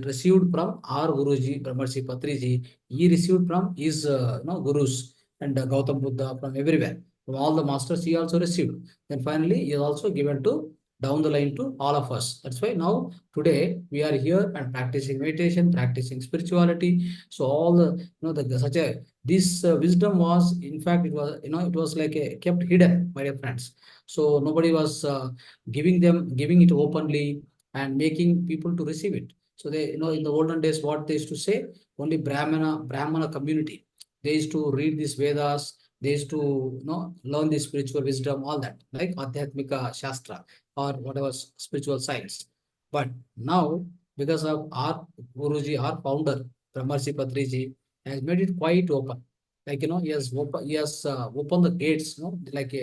received from our Guruji, Brahmarshi Patriji. He received from his gurus and Gautam Buddha from everywhere. From all the masters, he also received. Then finally, he is also given to down the line to all of us. That's why now today we are here and practicing meditation, practicing spirituality. So all the the such a this wisdom was, in fact, it was like kept hidden, my dear friends. So nobody was giving it openly and making people to receive it. So they, in the olden days, what they used to say, only Brahmana community, they used to read these Vedas, they used to learn the spiritual wisdom, all that, like Adhyatmika Shastra or whatever spiritual science. But now, because of our Guruji, our founder, Brahmarshi Patriji, has made it quite open. Like, he has opened the gates, like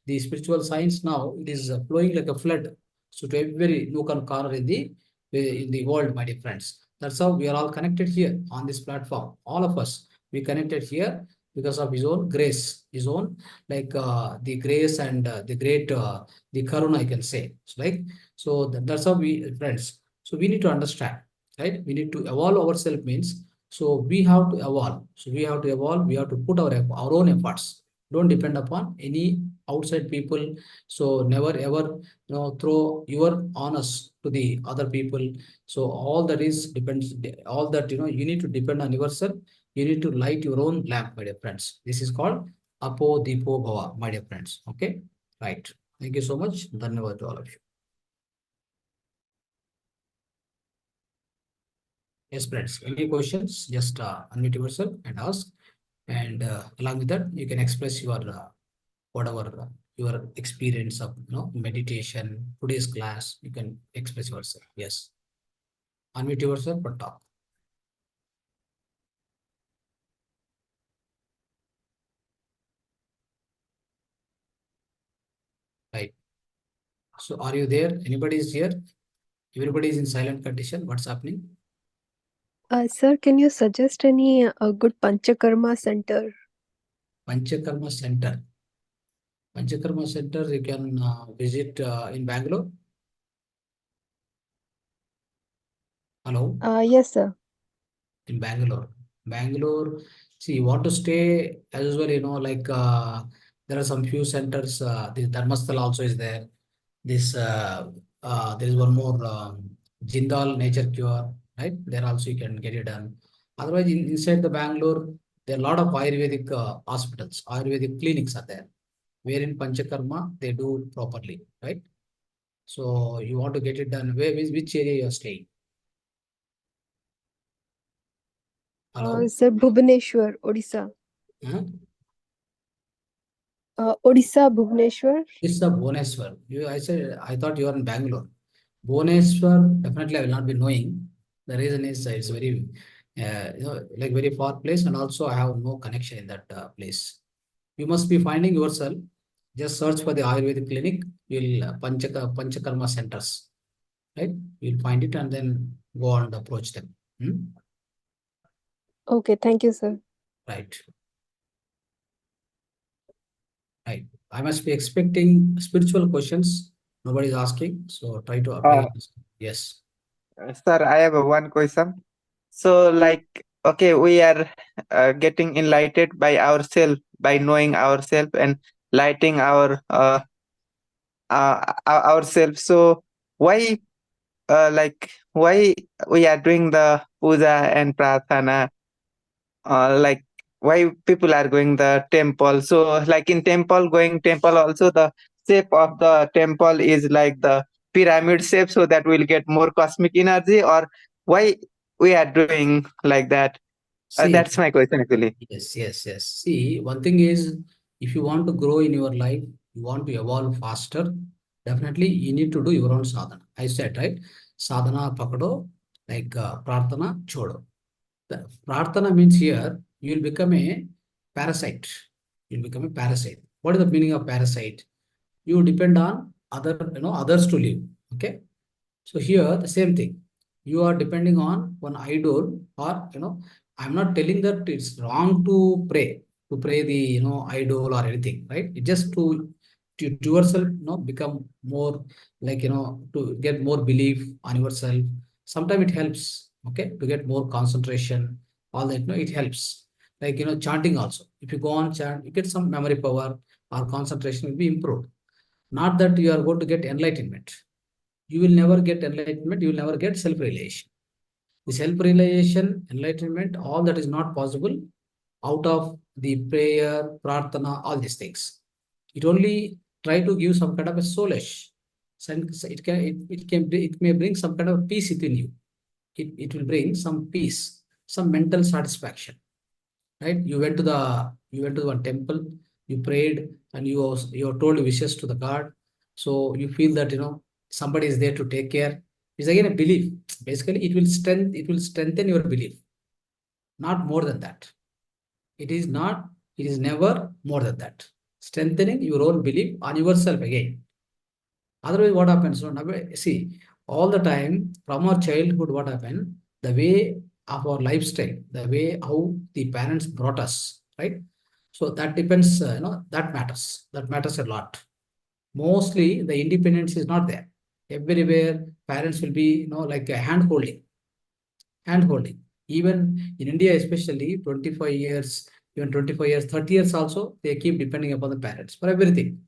the spiritual science now, it is flowing like a flood. So to every nook and corner in the world, my dear friends. That's how we are all connected here on this platform. All of us, we connected here because of his own grace, his own like the grace and the great the karuna, I can say. That's how we friends. So we need to understand, right? We need to evolve ourselves means. So we have to evolve. So we have to evolve. We have to put our own efforts. Don't depend upon any outside people. So never ever throw your honors to the other people. So all that is depends. All that you need to depend on yourself. You need to light your own lamp, my dear friends. This is called Apo Deepo Bhava, my dear friends. Okay, right. Thank you so much. Dhanyavad to all of you. Yes, friends. Any questions? Just unmute yourself and ask. And along with that, you can express your whatever your experience of meditation, today's class. You can express yourself. Yes. Unmute yourself but talk. Right. So are you there? Anybody is here? Everybody is in silent condition. What's happening? Sir, can you suggest any good Panchakarma center? Panchakarma Center. Panchakarma Center you can visit in Bangalore. Hello, Yes, sir. in Bangalore. Bangalore, see, you want to stay as usual, like there are some few centers. The Dharmasthala also is there. There is one more Jindal Nature Cure, right? There also you can get it done. Otherwise, inside the Bangalore, there are a lot of Ayurvedic hospitals, Ayurvedic clinics are there, where in Panchakarma they do properly, right? So you want to get it done. Which area you are staying? Hello? Sir, Bhubaneswar, Odisha. Huh? Odisha, Bhubaneswar. It's the Bhubaneswar. I thought you are in Bangalore. Bhubaneswar, definitely I will not be knowing. The reason is it's very, like very far place, and also I have no connection in that place. You must be finding yourself. Just search for the Ayurvedic clinic. You'll Panchakarma centers, right? You'll find it and then go and approach them. Hmm? Okay, thank you, sir. Right, right. I must be expecting spiritual questions. Nobody is asking, so try. Yes. Sir, I have one question. So, like, okay, we are getting enlightened by ourselves, by knowing ourselves and lighting ourselves. So, why, why we are doing the puja and prarthana? Like, why people are going the temple? So, like in going temple, also the shape of the temple is like the pyramid shape, so that we'll get more cosmic energy. Or why we are doing like that? See, That's my question actually. yes. See, one thing is, if you want to grow in your life, you want to evolve faster, definitely you need to do your own sadhana. I said, right? Sadhana pakado, like prarthana chodo. The prarthana means here, you will become a parasite. You'll become a parasite. What is the meaning of parasite? You depend on others to live. Okay. So here the same thing. You are depending on one idol, or I'm not telling that it's wrong to pray the idol or anything, right? It just to yourself, become more like to get more belief on yourself. Sometimes it helps, okay, to get more concentration, all that, it helps. Like chanting also. If you go on chant, you get some memory power or concentration will be improved. Not that you are going to get enlightenment. You will never get enlightenment, you will never get self-realization. The self-realization, enlightenment, all that is not possible out of the prayer, prarthana, all these things. It only try to give some kind of a solace. It may bring some kind of peace within you. It will bring some peace, some mental satisfaction, right? You went to one temple, you prayed, and you told wishes to the god. So you feel that somebody is there to take care. It's again a belief. Basically it will strengthen your belief, not more than that. It is never more than that. Strengthening your own belief on yourself again. Otherwise, what happens? So now, see, all the time from our childhood, what happened? The way of our lifestyle, the way how the parents brought us, right? So that depends, that matters. That matters a lot. Mostly, the independence is not there. Everywhere, parents will be, like a hand holding. Even in India, especially 25 years, even 25 years, 30 years also, they keep depending upon the parents for everything,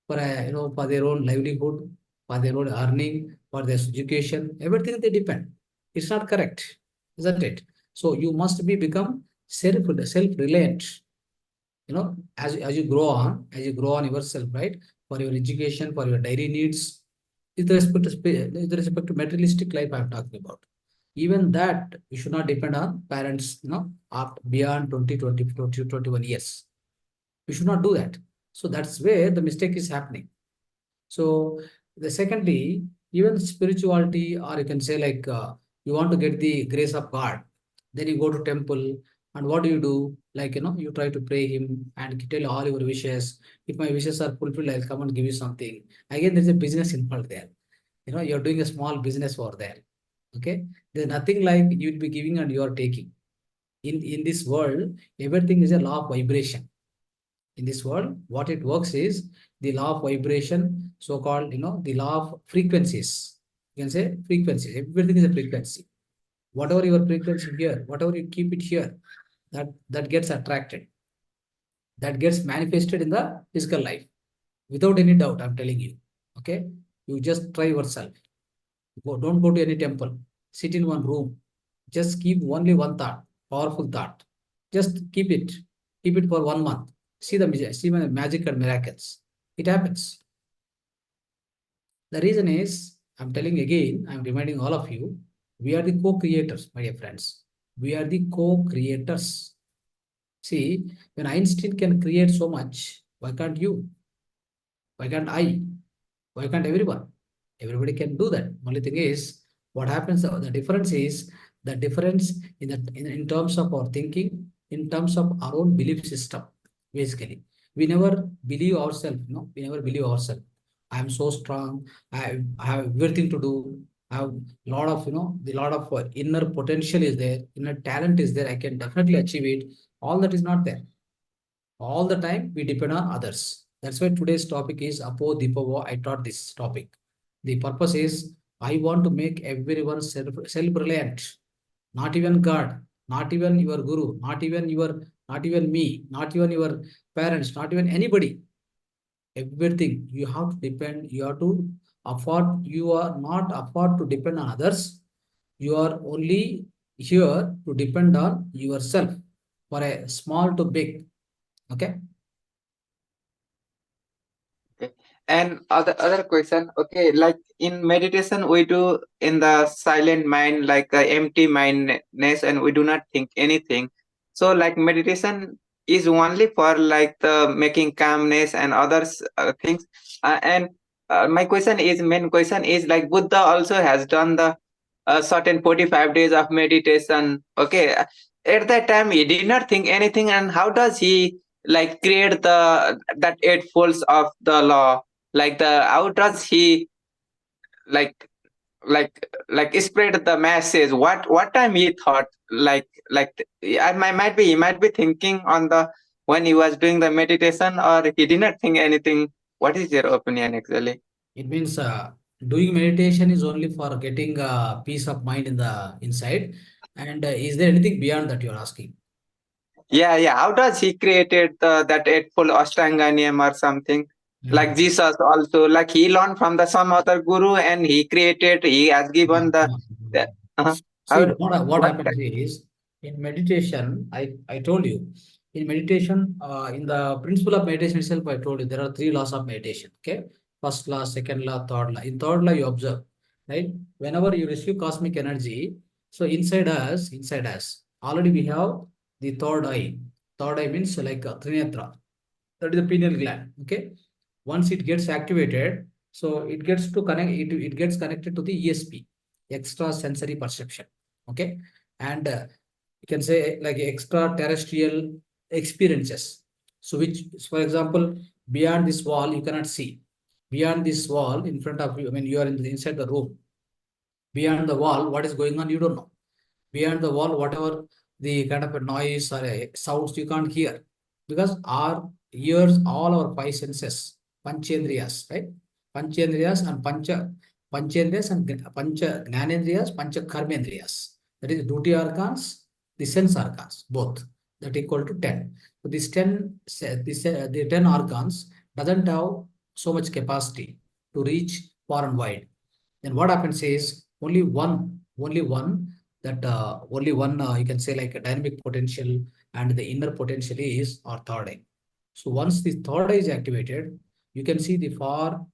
for their own livelihood, for their own earning, for their education, everything they depend. It's not correct, isn't it? So you must become self-reliant, as you grow on yourself, right? For your education, for your daily needs, with respect to materialistic life I'm talking about. Even that you should not depend on parents, up beyond 21 years. You should not do that. So that's where the mistake is happening. So the secondly, even spirituality, or you can say like you want to get the grace of God, then you go to temple, and what do? Like you try to pray Him and tell all your wishes. If my wishes are fulfilled, I'll come and give you something. Again, there's a business involved there. You're doing a small business over there. Okay, there's nothing like you'll be giving and you're taking. In this world, everything is a law of vibration. In this world, what it works is the law of vibration, so-called, the law of frequencies. You can say frequencies. Everything is a frequency. Whatever your frequency here, whatever you keep it here, that gets attracted, that gets manifested in the physical life. Without any doubt, I'm telling you. Okay, you just try yourself. Don't go to any temple. Sit in one room. Just keep only one thought, powerful thought. Just keep it. Keep it for 1 month. See the magic and miracles. It happens. The reason is, I'm telling again, I'm reminding all of you, we are the co-creators, my dear friends. We are the co-creators. See, when Einstein can create so much, why can't you? Why can't I? Why can't everyone? Everybody can do that. Only thing is, what happens, the difference is the difference in terms of our thinking, in terms of our own belief system, basically. We never believe ourselves, we never believe ourselves. I am so strong, I have everything to do. I have a lot of, the lot of inner potential is there, inner talent is there, I can definitely achieve it. All that is not there. All the time we depend on others. That's why today's topic is Apo Dipavo. I taught this topic. The purpose is I want to make everyone self-reliant. Not even God, not even your guru, not even me, not even your parents, not even anybody. Everything you have to depend, you have to afford, you are not afford to depend on others. You are only here to depend on yourself for a small to big. Okay. Okay. And other question, okay, like in meditation, we do in the silent mind, like empty mindness, and we do not think anything. So, like meditation is only for like the making calmness and others things. And my question is, main question is like Buddha also has done the certain 45 days of meditation. Okay, at that time he did not think anything, and how does he like create the that eight folds of the law, like the how does he like like spread the message, what time he thought, might be he might be thinking on the when he was doing the meditation, or he did not think anything. What is your opinion actually? It means doing meditation is only for getting peace of mind in the inside. And is there anything beyond that you're asking? Yeah, how does he created that eightfold Ashtanga name or something? Like Mhm. Jesus also, like he learned from the some other guru and he created, he has Yeah, given yeah. the See, how what what happens is in meditation, I told you, in meditation, in the principle of meditation itself, I told you there are three laws of meditation. Okay. First law, second law, third law. In third law, you observe, right? Whenever you receive cosmic energy, so inside us, already we have the third eye. Third eye means like Trinetra. That is the pineal gland. Okay. Once it gets activated, so it gets to connect, it gets connected to the ESP, extra sensory perception. Okay. And you can say like extraterrestrial experiences. So which, for example, beyond this wall, you cannot see. Beyond this wall in front of you, I mean, you are inside the room. Beyond the wall, what is going on, you don't know. Beyond the wall, whatever the kind of a noise or a sounds you can't hear, because our ears, all our five senses, panchendriyas, right? Panchendriyas and panchendriyas and pancha gnanendriyas, pancha karmendriyas. That is duty organs, the sense organs, both. That equal to 10. So the 10 organs doesn't have so much capacity to reach far and wide. Then what happens is only one you can say like a dynamic potential and the inner potential is our third eye. So once the third eye is activated, you can see the far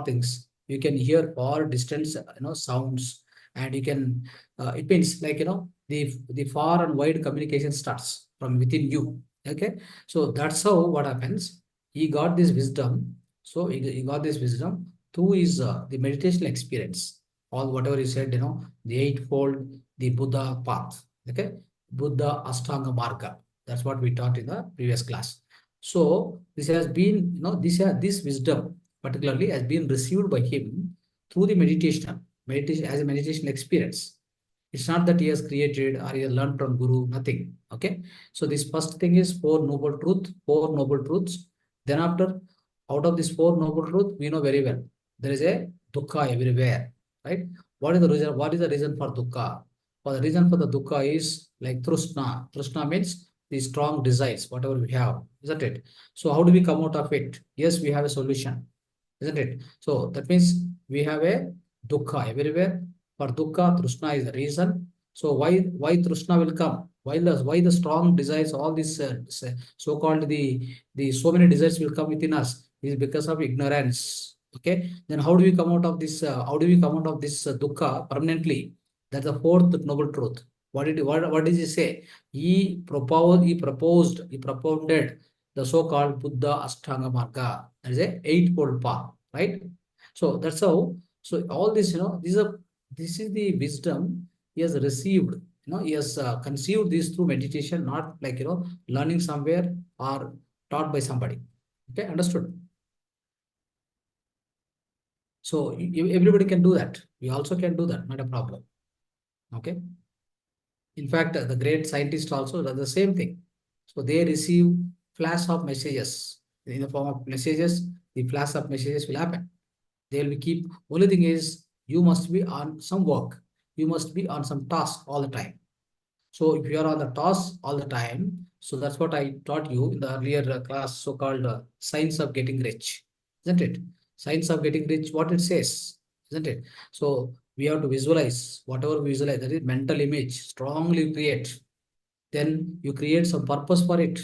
things. You can hear far distance, sounds, and you can. It means like the far and wide communication starts from within you. Okay, so that's how what happens. He got this wisdom. So he got this wisdom through his the meditation experience. All whatever he said, the eightfold, the Buddha path. Okay, Buddha Ashtanga Marga. That's what we taught in the previous class. So this has been, this wisdom particularly has been received by him through the meditation as a meditation experience. It's not that he has created or he has learned from Guru, nothing. Okay. So this first thing is four noble truths. Then after, out of this four noble truth, we know very well there is a dukkha everywhere, right? What is the reason? What is the reason for dukkha? For the reason for the dukkha is like trishna. Trishna means the strong desires, whatever we have, isn't it? So how do we come out of it? Yes, we have a solution, isn't it? So that means we have a dukkha everywhere. For dukkha, trishna is the reason. So why trishna will come? Why the strong desires, all these so-called the so many desires will come within us is because of ignorance. Okay, then how do we come out of this? How do we come out of this dukkha permanently? That's the fourth noble truth. What did he say? He propounded the so-called Buddha Ashtanga Marga. That is a eightfold path, right? So that's how. So all this, this is the wisdom he has received. He has conceived this through meditation, not like learning somewhere or taught by somebody. Okay, understood? So everybody can do that. We also can do that, not a problem. Okay. In fact, the great scientists also do the same thing. So they receive flash of messages in the form of messages. The flash of messages will happen. They will keep. Only thing is you must be on some work. You must be on some task all the time. So if you are on the task all the time, so that's what I taught you in the earlier class, so-called science of getting rich, isn't it? Science of getting rich, what it says, isn't it? So we have to visualize whatever we visualize, that is mental image, strongly create. Then you create some purpose for it,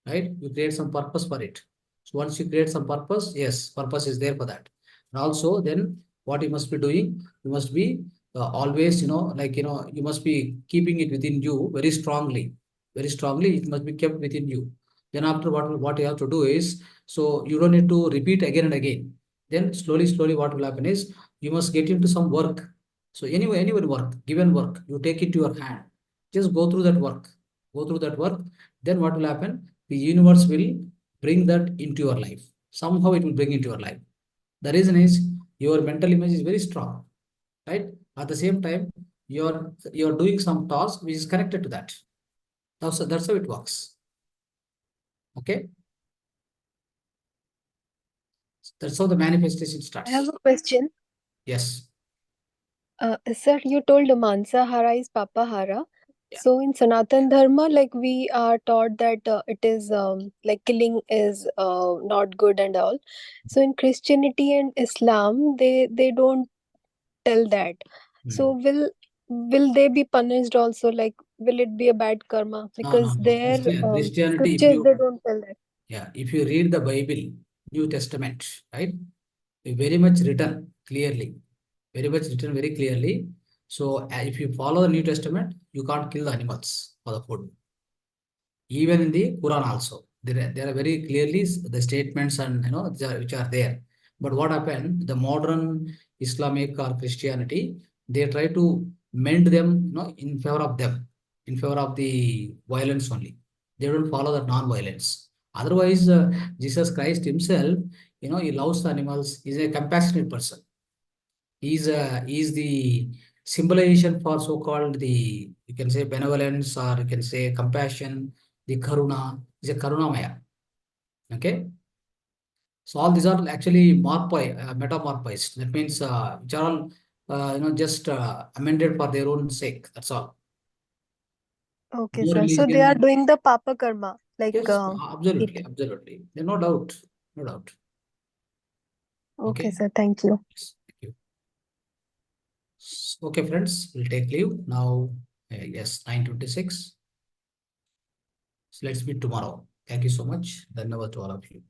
right? You create some purpose for it. So once you create some purpose, yes, purpose is there for that. And also, then what you must be doing, you must be always, you must be keeping it within you very strongly. Very strongly, it must be kept within you. Then after what you have to do is, so you don't need to repeat again and again. Then slowly, what will happen is you must get into some work. So anyway, work, given work, you take it to your hand. Just go through that work. Go through that work. Then what will happen? The universe will bring that into your life. Somehow it will bring into your life. The reason is your mental image is very strong, right? At the same time, you're doing some task which is connected to that. That's how it works. Okay. That's how the manifestation I have starts. a question. Yes. Sir, you told Mansahara is Papahara. Yeah. So in Sanatan Dharma, like we are taught that it is like killing is not good and all. So in Christianity and Islam, they don't tell that. So will they be punished also? Like will it be a bad karma? No. Because their Christianity, scriptures they don't tell that. if you read the Bible, New Testament, right? Very much written clearly. Very much written very clearly. So if you follow the New Testament, you can't kill the animals for the food. Even in the Quran also, there are very clearly the statements and which are there. But what happened? The modern Islamic or Christianity, they try to mend them, in favor of them, in favor of the violence only. They don't follow the non-violence. Otherwise, Jesus Christ himself, he loves the animals. He's a compassionate person. He's the symbolization for so-called the, you can say, benevolence, or you can say compassion, the karuna. Is a karunamaya. Okay. So all these are actually metamorphized. That means which are all just amended for their own sake. That's all. Okay, No sir. So they are religion. doing the Papa karma, like Yes, it. absolutely. There's no doubt. No doubt. Okay, Okay. sir. Thank you. Yes, thank you. Okay, friends, we'll take leave now. Yes, 9:26. So let's meet tomorrow. Thank you so much. Dhanyavad to all of you.